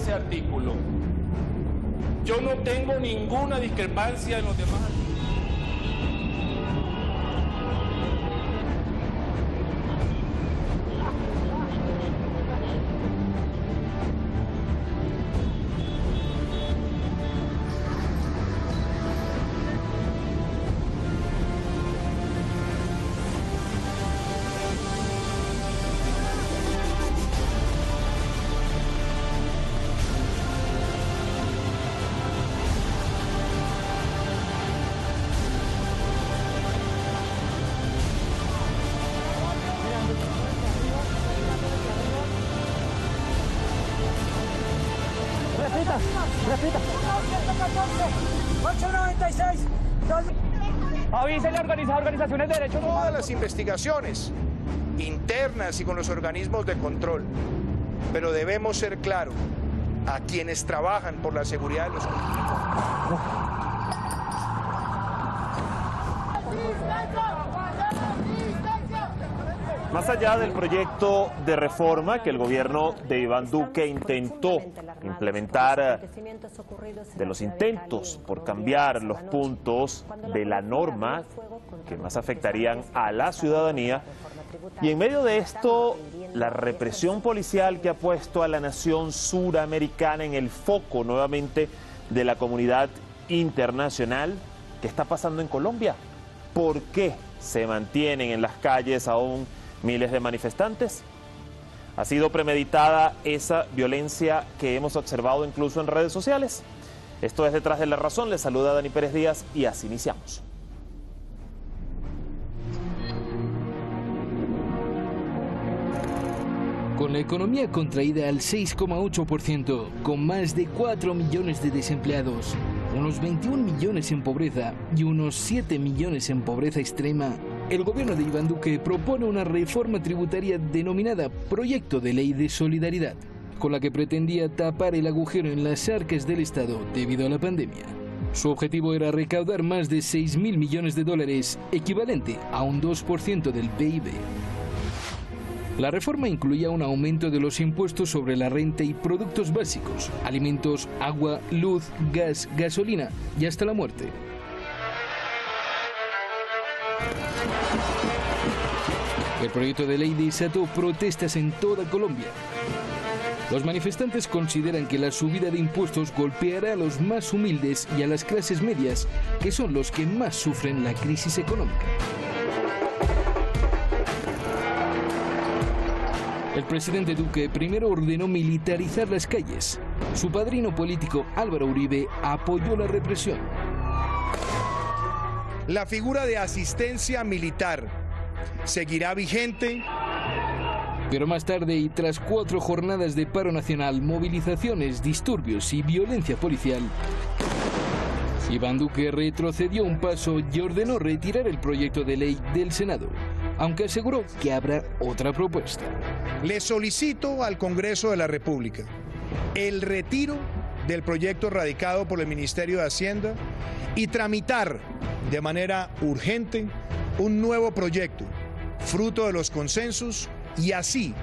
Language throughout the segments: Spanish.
ese artículo. Yo no tengo ninguna discrepancia en los demás artículos. Avísele a organizaciones de derechos humanos. Todas las investigaciones internas y con los organismos de control, pero debemos ser claros a quienes trabajan por la seguridad de los colectivos. Más allá del proyecto de reforma que el gobierno de Iván Duque intentó implementar, de los intentos por cambiar los puntos de la norma que más afectarían a la ciudadanía, y en medio de esto, la represión policial que ha puesto a la nación suramericana en el foco nuevamente de la comunidad internacional, ¿qué está pasando en Colombia? ¿Por qué se mantienen en las calles aún miles de manifestantes? ¿Ha sido premeditada esa violencia que hemos observado incluso en redes sociales? Esto es Detrás de la Razón. Les saluda Dani Pérez Díaz y así iniciamos. Con la economía contraída al 6,8%, con más de 4 millones de desempleados, unos 21 millones en pobreza y unos 7 millones en pobreza extrema, el gobierno de Iván Duque propone una reforma tributaria denominada Proyecto de Ley de Solidaridad, con la que pretendía tapar el agujero en las arcas del Estado debido a la pandemia. Su objetivo era recaudar más de 6.000 millones de dólares, equivalente a un 2% del PIB. La reforma incluía un aumento de los impuestos sobre la renta y productos básicos, alimentos, agua, luz, gas, gasolina y hasta la muerte. El proyecto de ley desató protestas en toda Colombia. Los manifestantes consideran que la subida de impuestos golpeará a los más humildes y a las clases medias, que son los que más sufren la crisis económica. El presidente Duque primero ordenó militarizar las calles. Su padrino político, Álvaro Uribe, apoyó la represión. La figura de asistencia militar seguirá vigente. Pero más tarde, y tras 4 jornadas de paro nacional, movilizaciones, disturbios y violencia policial, Iván Duque retrocedió un paso y ordenó retirar el proyecto de ley del Senado, aunque aseguró que habrá otra propuesta. Le solicito al Congreso de la República el retiro del proyecto radicado por el Ministerio de Hacienda y tramitar de manera urgente un nuevo proyecto, fruto de los consensos, y así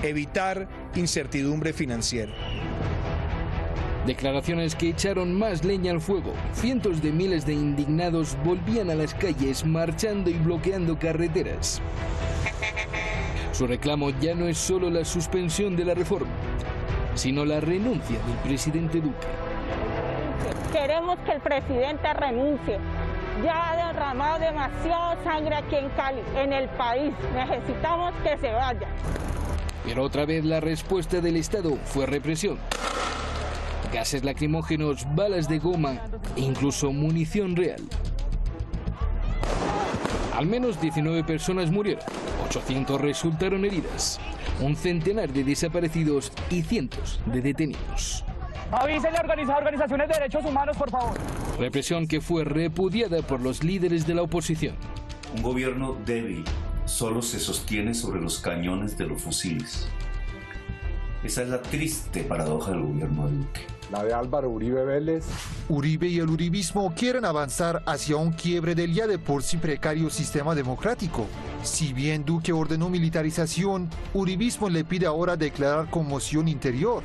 evitar incertidumbre financiera. Declaraciones que echaron más leña al fuego. Cientos de miles de indignados volvían a las calles marchando y bloqueando carreteras. Su reclamo ya no es solo la suspensión de la reforma, sino la renuncia del presidente Duque. Queremos que el presidente renuncie. Ya ha derramado demasiada sangre aquí en Cali, en el país. Necesitamos que se vaya. Pero otra vez la respuesta del Estado fue represión. Gases lacrimógenos, balas de goma e incluso munición real. Al menos 19 personas murieron, 800 resultaron heridas, un centenar de desaparecidos y cientos de detenidos. Avísele a organizaciones de derechos humanos, por favor. Represión que fue repudiada por los líderes de la oposición. Un gobierno débil solo se sostiene sobre los cañones de los fusiles. Esa es la triste paradoja del gobierno de Duque. La de Álvaro Uribe Vélez. Uribe y el uribismo quieren avanzar hacia un quiebre del ya de por sí precario sistema democrático. Si bien Duque ordenó militarización, uribismo le pide ahora declarar conmoción interior.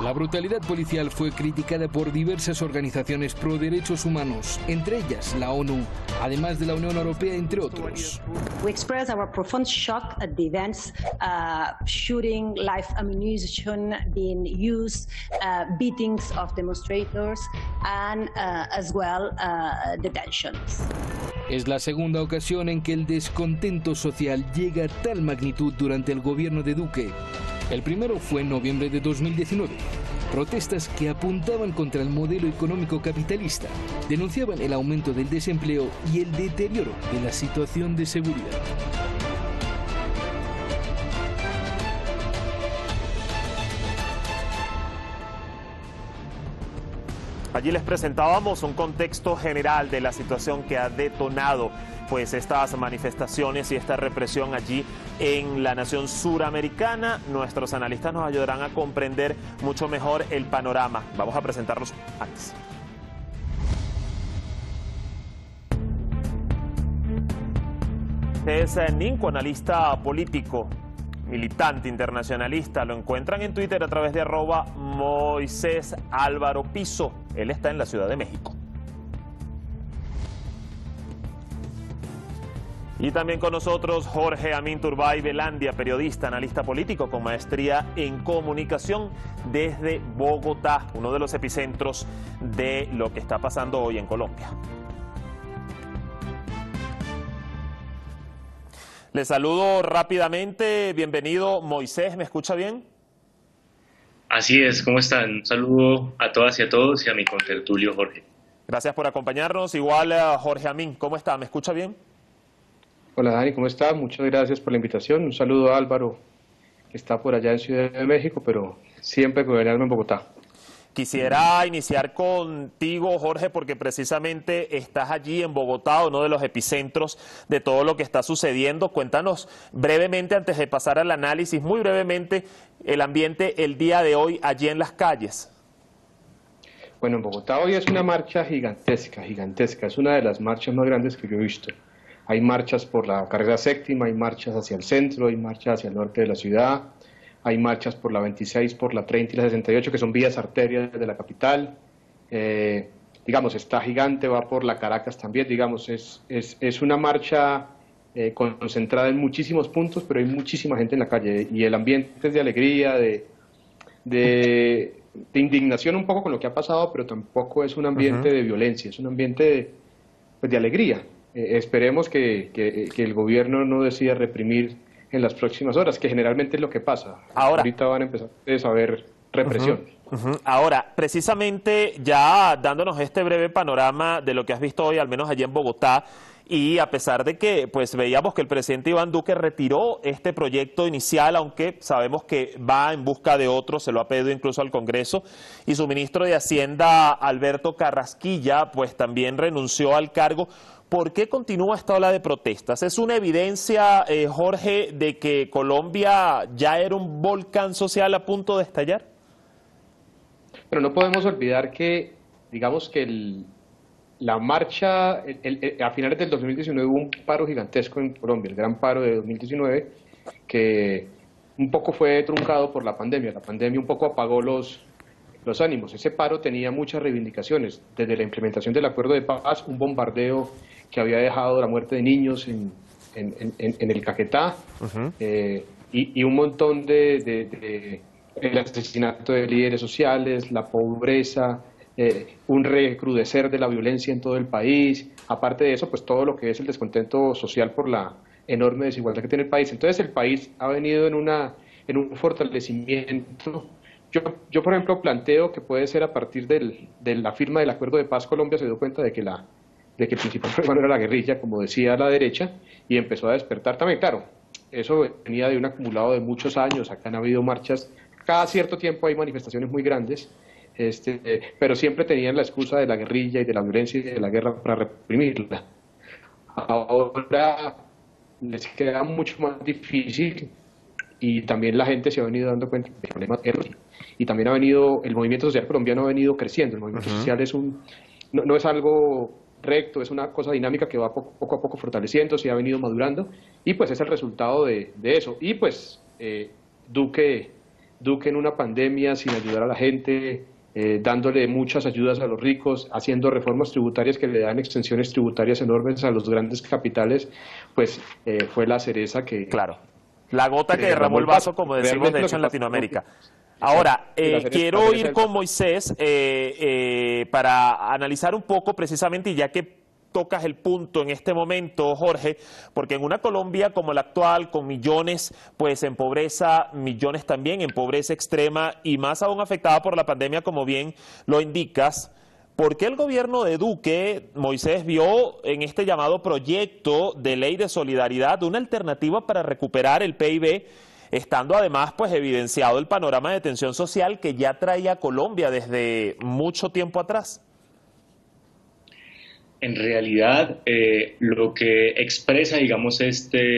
La brutalidad policial fue criticada por diversas organizaciones pro derechos humanos, entre ellas la ONU, además de la Unión Europea, entre otros. We express our profound shock at the events, shooting, live ammunition being used, beatings of demonstrators, and as well detentions. Es la segunda ocasión en que el descontento social llega a tal magnitud durante el gobierno de Duque. El primero fue en noviembre de 2019. Protestas que apuntaban contra el modelo económico capitalista, denunciaban el aumento del desempleo y el deterioro de la situación de seguridad. Allí les presentábamos un contexto general de la situación que ha detonado pues estas manifestaciones y esta represión allí en la nación suramericana. Nuestros analistas nos ayudarán a comprender mucho mejor el panorama. Vamos a presentarlos antes. Es Ninco, analista político, militante internacionalista. Lo encuentran en Twitter a través de @Moisés Álvaro Piso. Él está en la Ciudad de México. Y también con nosotros Jorge Amín Turbay Velandia, periodista, analista político con maestría en comunicación desde Bogotá, uno de los epicentros de lo que está pasando hoy en Colombia. Le saludo rápidamente. Bienvenido, Moisés. ¿Me escucha bien? Así es. ¿Cómo están? Un saludo a todas y a todos y a mi contertulio Jorge. Gracias por acompañarnos. Igual Jorge Amín, ¿cómo está? ¿Me escucha bien? Hola Dani, ¿cómo está? Muchas gracias por la invitación. Un saludo a Álvaro, que está por allá en Ciudad de México, pero siempre gobernando en Bogotá. Quisiera iniciar contigo, Jorge, porque precisamente estás allí en Bogotá, uno de los epicentros de todo lo que está sucediendo. Cuéntanos brevemente, antes de pasar al análisis, muy brevemente, el ambiente el día de hoy allí en las calles. Bueno, en Bogotá hoy es una marcha gigantesca. Es una de las marchas más grandes que yo he visto. Hay marchas por la carrera séptima, hay marchas hacia el centro, hay marchas hacia el norte de la ciudad, hay marchas por la 26, por la 30 y la 68, que son vías arterias de la capital. Digamos, está gigante, va por la Caracas también, digamos, es una marcha concentrada en muchísimos puntos, pero hay muchísima gente en la calle, y el ambiente es de alegría, de indignación un poco con lo que ha pasado, pero tampoco es un ambiente de violencia, es un ambiente de alegría. Esperemos que el gobierno no decida reprimir en las próximas horas, que generalmente es lo que pasa. Ahorita van a empezar a haber represión. Ahora, precisamente ya dándonos este breve panorama de lo que has visto hoy, al menos allí en Bogotá, y a pesar de que pues veíamos que el presidente Iván Duque retiró este proyecto inicial, aunque sabemos que va en busca de otro, se lo ha pedido incluso al Congreso, y su ministro de Hacienda, Alberto Carrasquilla, pues también renunció al cargo. ¿Por qué continúa esta ola de protestas? ¿Es una evidencia, Jorge, de que Colombia ya era un volcán social a punto de estallar? Pero no podemos olvidar que, digamos que la marcha, a finales del 2019 hubo un paro gigantesco en Colombia, el gran paro de 2019, que un poco fue truncado por la pandemia. La pandemia un poco apagó los ánimos. Ese paro tenía muchas reivindicaciones, desde la implementación del acuerdo de paz, un bombardeo que había dejado la muerte de niños en el Caquetá, y un montón el asesinato de líderes sociales, la pobreza, un recrudecer de la violencia en todo el país. Aparte de eso, pues todo lo que es el descontento social por la enorme desigualdad que tiene el país. Entonces el país ha venido en un fortalecimiento. Yo, por ejemplo, planteo que puede ser a partir de la firma del acuerdo de paz. Colombia se dio cuenta de que el principal problema era la guerrilla, como decía la derecha, y empezó a despertar también. Claro, eso venía de un acumulado de muchos años. Acá han habido marchas, cada cierto tiempo hay manifestaciones muy grandes, pero siempre tenían la excusa de la guerrilla y de la violencia y de la guerra para reprimirla. Ahora les queda mucho más difícil, y también la gente se ha venido dando cuenta de problemas, y también el movimiento social colombiano ha venido creciendo. El movimiento social no es algo recto, es una cosa dinámica que va poco a poco fortaleciéndose y ha venido madurando, y pues es el resultado de eso. Y pues Duque Duque en una pandemia sin ayudar a la gente, dándole muchas ayudas a los ricos, haciendo reformas tributarias que le dan extensiones tributarias enormes a los grandes capitales, pues fue la cereza que... Claro, la gota que derramó el vaso, como decimos de hecho en Latinoamérica. Ahora, quiero ir con Moisés para analizar un poco precisamente, y ya que tocas el punto en este momento, Jorge, porque en una Colombia como la actual, con millones pues en pobreza, millones también en pobreza extrema y más aún afectada por la pandemia, como bien lo indicas, ¿por qué el gobierno de Duque, Moisés, vio en este llamado proyecto de ley de solidaridad una alternativa para recuperar el PIB, estando además pues evidenciado el panorama de tensión social que ya traía Colombia desde mucho tiempo atrás? En realidad, lo que expresa, digamos, este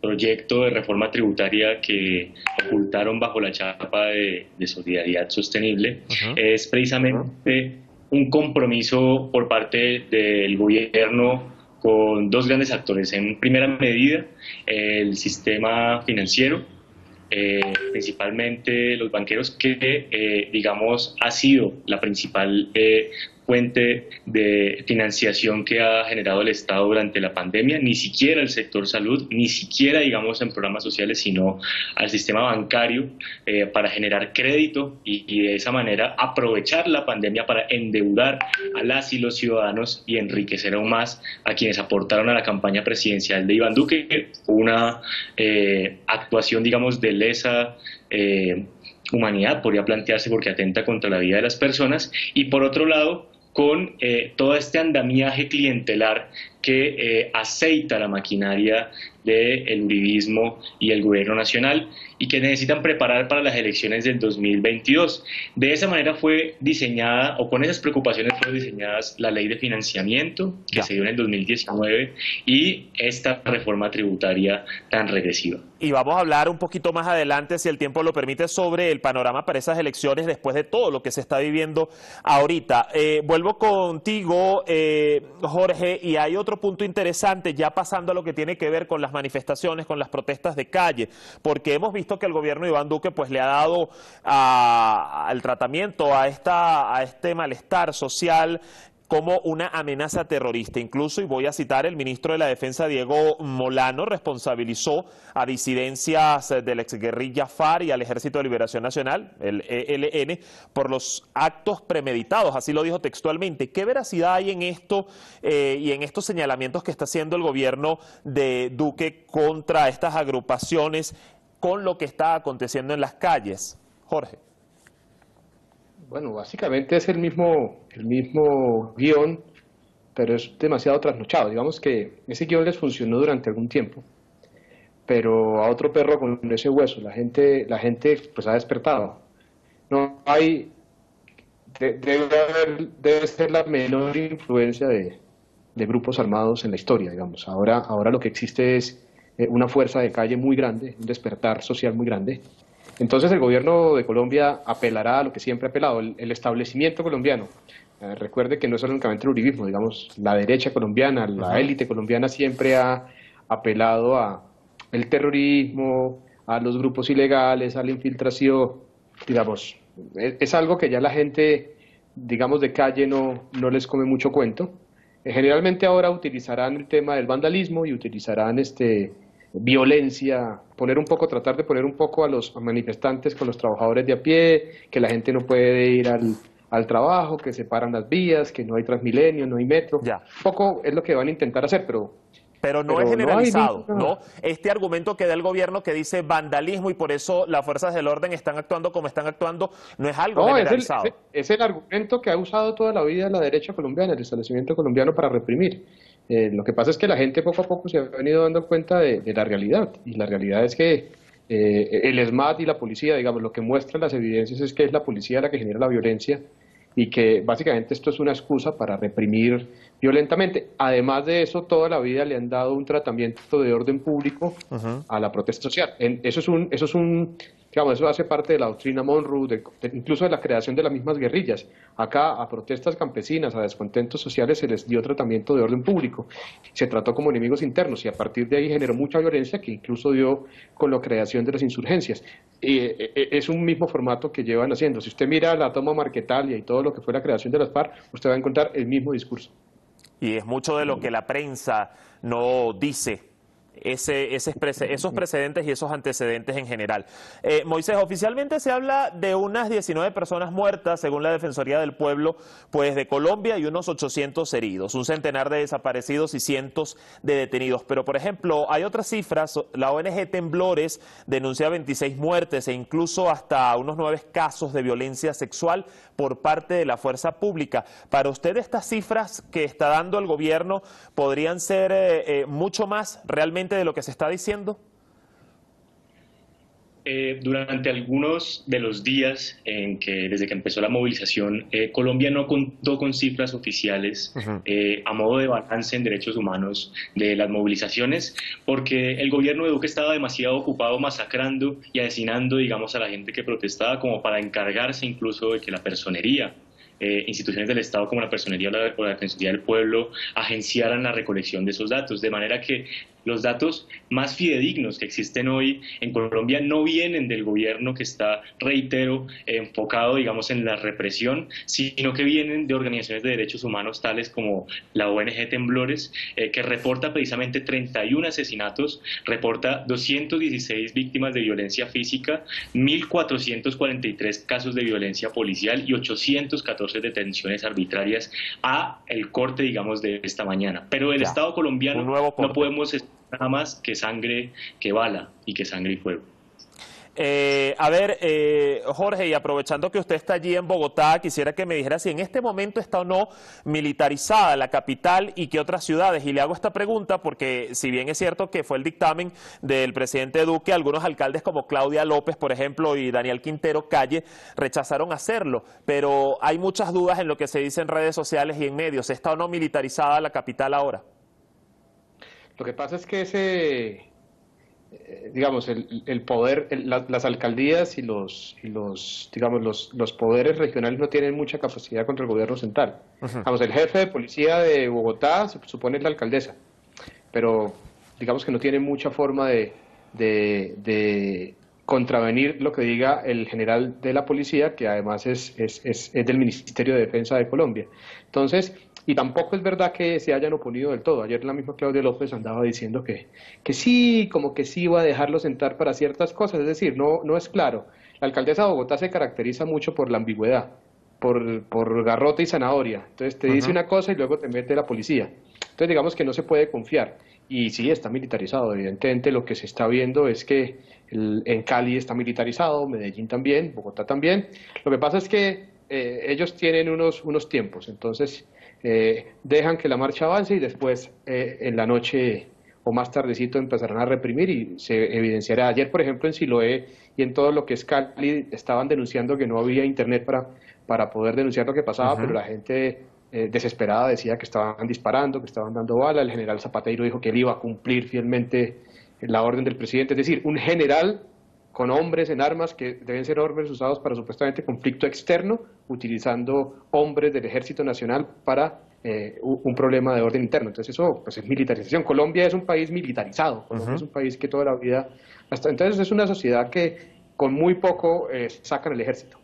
proyecto de reforma tributaria que ocultaron bajo la chapa de solidaridad sostenible es precisamente un compromiso por parte del gobierno con dos grandes actores. En primera medida, el sistema financiero, principalmente los banqueros, que digamos ha sido la principal fuente de financiación que ha generado el Estado durante la pandemia, ni siquiera el sector salud, ni siquiera digamos en programas sociales, sino al sistema bancario para generar crédito y de esa manera aprovechar la pandemia para endeudar a las y los ciudadanos y enriquecer aún más a quienes aportaron a la campaña presidencial de Iván Duque, una actuación digamos de lesa humanidad, podría plantearse, porque atenta contra la vida de las personas, y por otro lado con todo este andamiaje clientelar que aceita la maquinaria del uribismo y el gobierno nacional y que necesitan preparar para las elecciones del 2022. De esa manera fue diseñada, o con esas preocupaciones fueron diseñadas, la ley de financiamiento que se dio en el 2019 y esta reforma tributaria tan regresiva. Y vamos a hablar un poquito más adelante, si el tiempo lo permite, sobre el panorama para esas elecciones después de todo lo que se está viviendo ahorita. Vuelvo contigo, Jorge, y hay otro punto interesante, ya pasando a lo que tiene que ver con las manifestaciones, con las protestas de calle, porque hemos visto que el gobierno de Iván Duque pues le ha dado el tratamiento a este malestar social como una amenaza terrorista. Incluso, y voy a citar, el ministro de la Defensa, Diego Molano, responsabilizó a disidencias de la exguerrilla FARC y al Ejército de Liberación Nacional, el ELN, por los actos premeditados, así lo dijo textualmente. ¿Qué veracidad hay en esto y en estos señalamientos que está haciendo el gobierno de Duque contra estas agrupaciones con lo que está aconteciendo en las calles? Jorge. Bueno, básicamente es el mismo guión, pero es demasiado trasnochado. Digamos que ese guión les funcionó durante algún tiempo, pero a otro perro con ese hueso. La gente pues ha despertado. No hay, debe ser la menor influencia de grupos armados en la historia, digamos. Ahora lo que existe es una fuerza de calle muy grande, un despertar social muy grande. Entonces el gobierno de Colombia apelará a lo que siempre ha apelado, el establecimiento colombiano. Recuerde que no es únicamente el uribismo, digamos, la derecha colombiana, la élite colombiana siempre ha apelado a el terrorismo, a los grupos ilegales, a la infiltración, digamos. Es algo que ya la gente, digamos, de calle no les come mucho cuento. Generalmente ahora utilizarán el tema del vandalismo y utilizarán violencia, tratar de poner un poco a los manifestantes con los trabajadores de a pie, que la gente no puede ir al trabajo, que se paran las vías, que no hay Transmilenio, no hay metro. Un poco es lo que van a intentar hacer, pero no es generalizado, ¿no? Este argumento que da el gobierno que dice vandalismo y por eso las fuerzas del orden están actuando como están actuando, no es algo generalizado. Es el argumento que ha usado toda la vida la derecha colombiana, el establecimiento colombiano, para reprimir. Lo que pasa es que la gente poco a poco se ha venido dando cuenta de la realidad, y la realidad es que el SMAT y la policía, digamos, lo que muestran las evidencias es que es la policía la que genera la violencia y que básicamente esto es una excusa para reprimir violentamente. Además de eso, toda la vida le han dado un tratamiento de orden público a la protesta social. Eso es un Digamos, eso hace parte de la doctrina Monroe, incluso de la creación de las mismas guerrillas. Acá a protestas campesinas, a descontentos sociales se les dio tratamiento de orden público. Se trató como enemigos internos y a partir de ahí generó mucha violencia que incluso dio con la creación de las insurgencias. Es un mismo formato que llevan haciendo. Si usted mira la toma Marquetalia y todo lo que fue la creación de las FARC, usted va a encontrar el mismo discurso. Y es mucho de lo que la prensa no dice. Esos precedentes y esos antecedentes en general. Moisés, oficialmente se habla de unas 19 personas muertas, según la Defensoría del Pueblo, pues de Colombia, y unos 800 heridos, un centenar de desaparecidos y cientos de detenidos. Pero, por ejemplo, hay otras cifras. La ONG Temblores denuncia 26 muertes e incluso hasta unos 9 casos de violencia sexual por parte de la fuerza pública. Para usted, estas cifras que está dando el gobierno podrían ser mucho más realmente de lo que se está diciendo. Durante algunos de los días desde que empezó la movilización, Colombia no contó con cifras oficiales a modo de balance en derechos humanos de las movilizaciones, porque el gobierno de Duque estaba demasiado ocupado masacrando y asesinando, digamos, a la gente que protestaba, como para encargarse incluso de que la personería, instituciones del Estado como la Personería o la Defensoría del Pueblo agenciaran la recolección de esos datos, de manera que los datos más fidedignos que existen hoy en Colombia no vienen del gobierno que está, reitero, enfocado, digamos, en la represión, sino que vienen de organizaciones de derechos humanos tales como la ONG Temblores, que reporta precisamente 31 asesinatos, reporta 216 víctimas de violencia física, 1.443 casos de violencia policial y 814 detenciones arbitrarias a el corte, digamos, de esta mañana. Pero el Estado colombiano no podemos nada más que sangre, que bala y que sangre y fuego. Jorge, y aprovechando que usted está allí en Bogotá, quisiera que me dijera si en este momento está o no militarizada la capital y qué otras ciudades. Y le hago esta pregunta porque, si bien es cierto que fue el dictamen del presidente Duque, algunos alcaldes como Claudia López, por ejemplo, y Daniel Quintero Calle rechazaron hacerlo, pero hay muchas dudas en lo que se dice en redes sociales y en medios. ¿Está o no militarizada la capital ahora? Lo que pasa es que digamos, el poder, las alcaldías y los poderes regionales no tienen mucha capacidad contra el gobierno central. Digamos, el jefe de policía de Bogotá se supone es la alcaldesa, pero digamos que no tiene mucha forma de contravenir lo que diga el general de la policía, que además es del Ministerio de Defensa de Colombia. Entonces, y tampoco es verdad que se hayan oponido del todo. Ayer la misma Claudia López andaba diciendo que sí, como que sí iba a dejarlos entrar para ciertas cosas, es decir, no es claro. La alcaldesa de Bogotá se caracteriza mucho por la ambigüedad, por garrote y zanahoria. Entonces te dice una cosa y luego te mete la policía. Entonces digamos que no se puede confiar. Y sí, está militarizado. Evidentemente lo que se está viendo es que en Cali está militarizado, Medellín también, Bogotá también. Lo que pasa es que ellos tienen unos tiempos, entonces dejan que la marcha avance y después en la noche o más tardecito empezarán a reprimir y se evidenciará. Ayer, por ejemplo, en Siloé y en todo lo que es Cali estaban denunciando que no había internet para poder denunciar lo que pasaba, pero la gente desesperada decía que estaban disparando, que estaban dando bala. El general Zapateiro dijo que él iba a cumplir fielmente la orden del presidente, es decir, un general con hombres en armas que deben ser hombres usados para supuestamente conflicto externo, utilizando hombres del Ejército Nacional para un problema de orden interno. Entonces eso pues es militarización. Colombia es un país militarizado, Colombia es un país que toda la vida... Entonces es una sociedad que con muy poco sacan el ejército.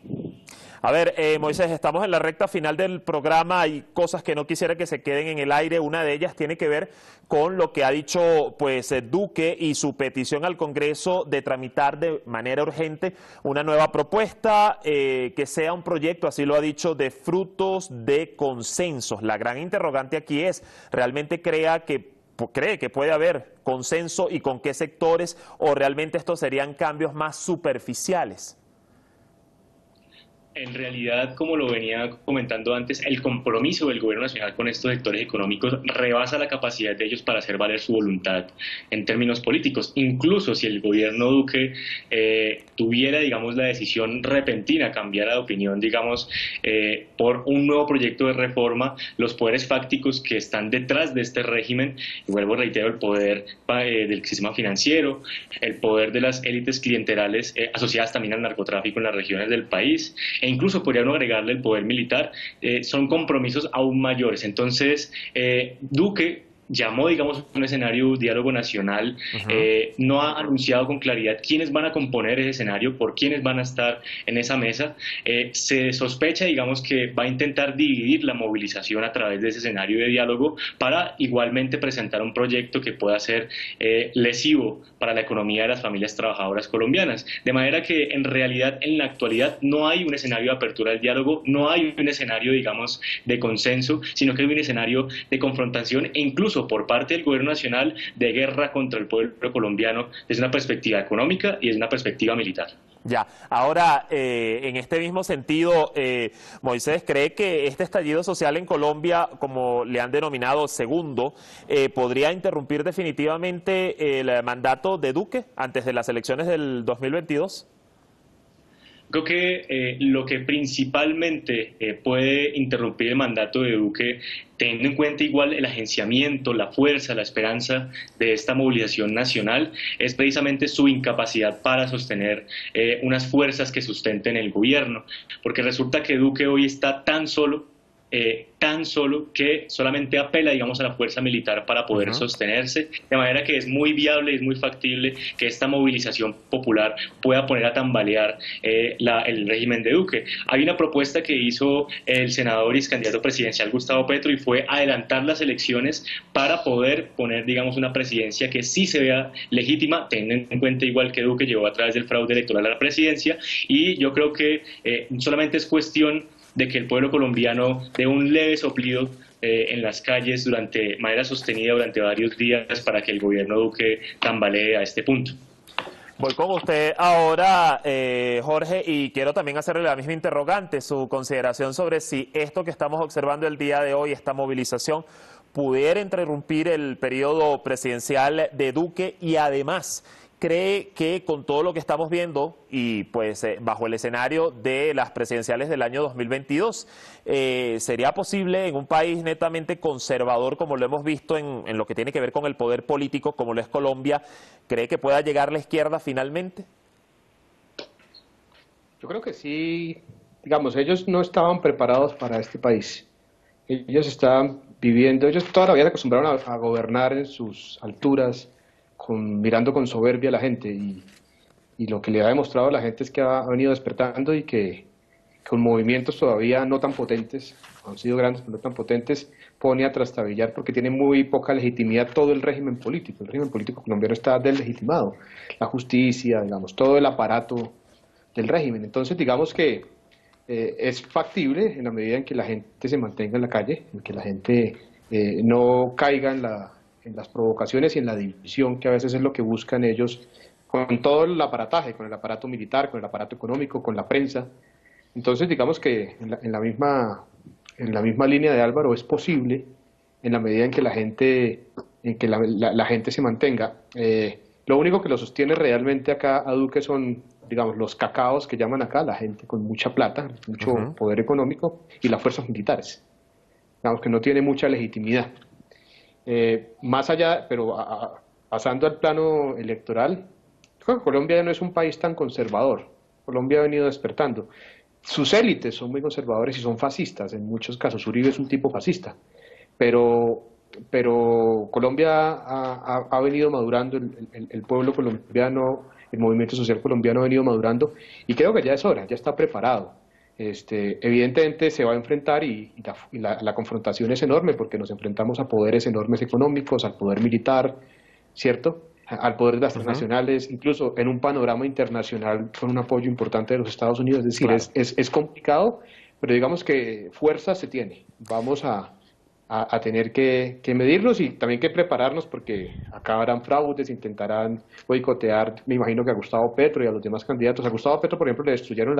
A ver, Moisés, estamos en la recta final del programa, hay cosas que no quisiera que se queden en el aire, una de ellas tiene que ver con lo que ha dicho pues Duque y su petición al Congreso de tramitar de manera urgente una nueva propuesta que sea un proyecto, así lo ha dicho, de frutos de consensos. La gran interrogante aquí es, ¿realmente cree que puede haber consenso y con qué sectores, o realmente estos serían cambios más superficiales? En realidad, como lo venía comentando antes, el compromiso del gobierno nacional con estos sectores económicos rebasa la capacidad de ellos para hacer valer su voluntad en términos políticos. Incluso si el gobierno Duque tuviera, digamos, la decisión repentina, cambiara de opinión, digamos, por un nuevo proyecto de reforma, los poderes fácticos que están detrás de este régimen, y vuelvo, reitero, el poder del sistema financiero, el poder de las élites clienterales asociadas también al narcotráfico en las regiones del país, e incluso podría uno agregarle el poder militar, son compromisos aún mayores. Entonces, Duque llamó, digamos, un escenario diálogo nacional, no ha anunciado con claridad quiénes van a componer ese escenario, por quiénes van a estar en esa mesa. Se sospecha, digamos, que va a intentar dividir la movilización a través de ese escenario de diálogo para igualmente presentar un proyecto que pueda ser lesivo para la economía de las familias trabajadoras colombianas. De manera que, en realidad, en la actualidad no hay un escenario de apertura al diálogo, no hay un escenario, digamos, de consenso, sino que hay un escenario de confrontación e incluso por parte del gobierno nacional de guerra contra el pueblo colombiano desde una perspectiva económica y desde una perspectiva militar. Ya, ahora, en este mismo sentido, Moisés, ¿cree que este estallido social en Colombia, como le han denominado segundo, podría interrumpir definitivamente el mandato de Duque antes de las elecciones del 2022? Creo que lo que principalmente puede interrumpir el mandato de Duque, teniendo en cuenta igual el agenciamiento, la fuerza, la esperanza de esta movilización nacional, es precisamente su incapacidad para sostener unas fuerzas que sustenten el gobierno, porque resulta que Duque hoy está tan solo que solamente apela, digamos, a la fuerza militar para poder sostenerse, de manera que es muy viable y es muy factible que esta movilización popular pueda poner a tambalear el régimen de Duque. Hay una propuesta que hizo el senador y candidato presidencial Gustavo Petro, y fue adelantar las elecciones para poder poner, digamos, una presidencia que sí se vea legítima, teniendo en cuenta igual que Duque llegó a través del fraude electoral a la presidencia, y yo creo que solamente es cuestión de que el pueblo colombiano dé un leve soplido en las calles de manera sostenida durante varios días para que el gobierno Duque tambalee a este punto. Voy con usted ahora, Jorge, y quiero también hacerle la misma interrogante, su consideración sobre si esto que estamos observando el día de hoy, esta movilización, pudiera interrumpir el periodo presidencial de Duque, y además cree que con todo lo que estamos viendo y pues bajo el escenario de las presidenciales del año 2022, ¿sería posible en un país netamente conservador como lo hemos visto en lo que tiene que ver con el poder político como lo es Colombia, cree que pueda llegar la izquierda finalmente? Yo creo que sí, digamos, ellos no estaban preparados para este país. Ellos estaban viviendo, ellos toda la vida se acostumbraron a gobernar en sus alturas, mirando con soberbia a la gente, y lo que le ha demostrado a la gente es que ha venido despertando, y que con movimientos todavía no tan potentes, han sido grandes pero no tan potentes, pone a trastabillar, porque tiene muy poca legitimidad todo el régimen político. El régimen político colombiano está deslegitimado, la justicia, digamos, todo el aparato del régimen. Entonces, digamos que es factible en la medida en que la gente se mantenga en la calle, en que la gente no caiga en las provocaciones y en la división, que a veces es lo que buscan ellos, con todo el aparataje, con el aparato militar, con el aparato económico, con la prensa. Entonces, digamos que en la misma línea de Álvaro, es posible, en la medida en que la gente se mantenga. Lo único que lo sostiene realmente acá a Duque son, digamos, los cacaos que llaman acá, la gente con mucha plata, mucho poder económico, y las fuerzas militares, digamos, que no tiene mucha legitimidad. Más allá, pero pasando al plano electoral, Colombia no es un país tan conservador. Colombia ha venido despertando. Sus élites son muy conservadores y son fascistas en muchos casos. Uribe es un tipo fascista, pero Colombia ha venido madurando, el pueblo colombiano, el movimiento social colombiano ha venido madurando, y creo que ya es hora, ya está preparado. Evidentemente se va a enfrentar, y la confrontación es enorme, porque nos enfrentamos a poderes enormes económicos, al poder militar, ¿cierto?, al poder de las transnacionales, incluso en un panorama internacional con un apoyo importante de los Estados Unidos. Es decir, claro, es complicado, pero digamos que fuerza se tiene. Vamos a tener que medirlos, y también que prepararnos, porque acá habrán fraudes, intentarán boicotear, me imagino, que a Gustavo Petro y a los demás candidatos. A Gustavo Petro, por ejemplo, le destruyeron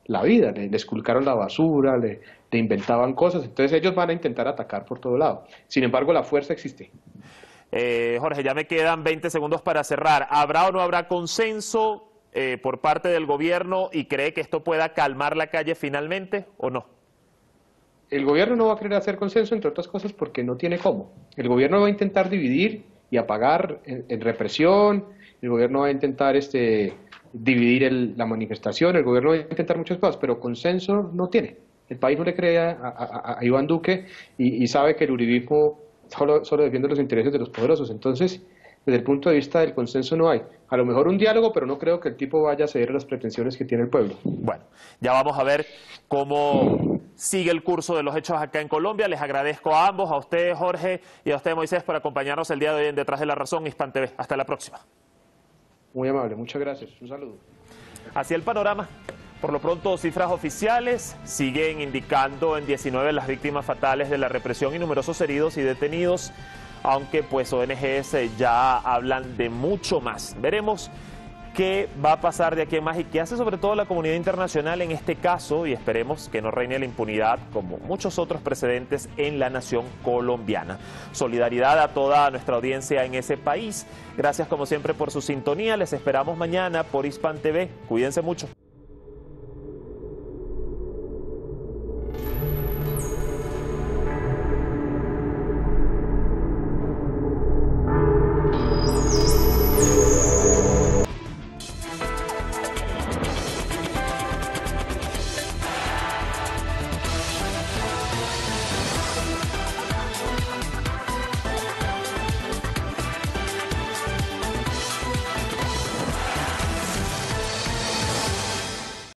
la vida, le esculcaron la basura, le inventaban cosas, entonces ellos van a intentar atacar por todo lado. Sin embargo, la fuerza existe. Jorge, ya me quedan 20 segundos para cerrar. ¿Habrá o no habrá consenso por parte del gobierno y cree que esto pueda calmar la calle finalmente o no? El gobierno no va a querer hacer consenso, entre otras cosas, porque no tiene cómo. El gobierno va a intentar dividir y apagar en represión, el gobierno va a intentar dividir la manifestación, el gobierno va a intentar muchas cosas, pero consenso no tiene. El país no le cree a Iván Duque y sabe que el uribismo solo defiende los intereses de los poderosos. Entonces, desde el punto de vista del consenso no hay. A lo mejor un diálogo, pero no creo que el tipo vaya a ceder a las pretensiones que tiene el pueblo. Bueno, ya vamos a ver cómo sigue el curso de los hechos acá en Colombia. Les agradezco a ambos, a usted Jorge y a usted Moisés, por acompañarnos el día de hoy en Detrás de la Razón, Hispan TV. Hasta la próxima. Muy amable, muchas gracias. Un saludo. Así el panorama. Por lo pronto, cifras oficiales siguen indicando en 19 las víctimas fatales de la represión y numerosos heridos y detenidos, aunque pues ONGs ya hablan de mucho más. Veremos qué va a pasar de aquí en más y qué hace sobre todo la comunidad internacional en este caso, y esperemos que no reine la impunidad como muchos otros precedentes en la nación colombiana. Solidaridad a toda nuestra audiencia en ese país. Gracias como siempre por su sintonía. Les esperamos mañana por Hispan TV. Cuídense mucho.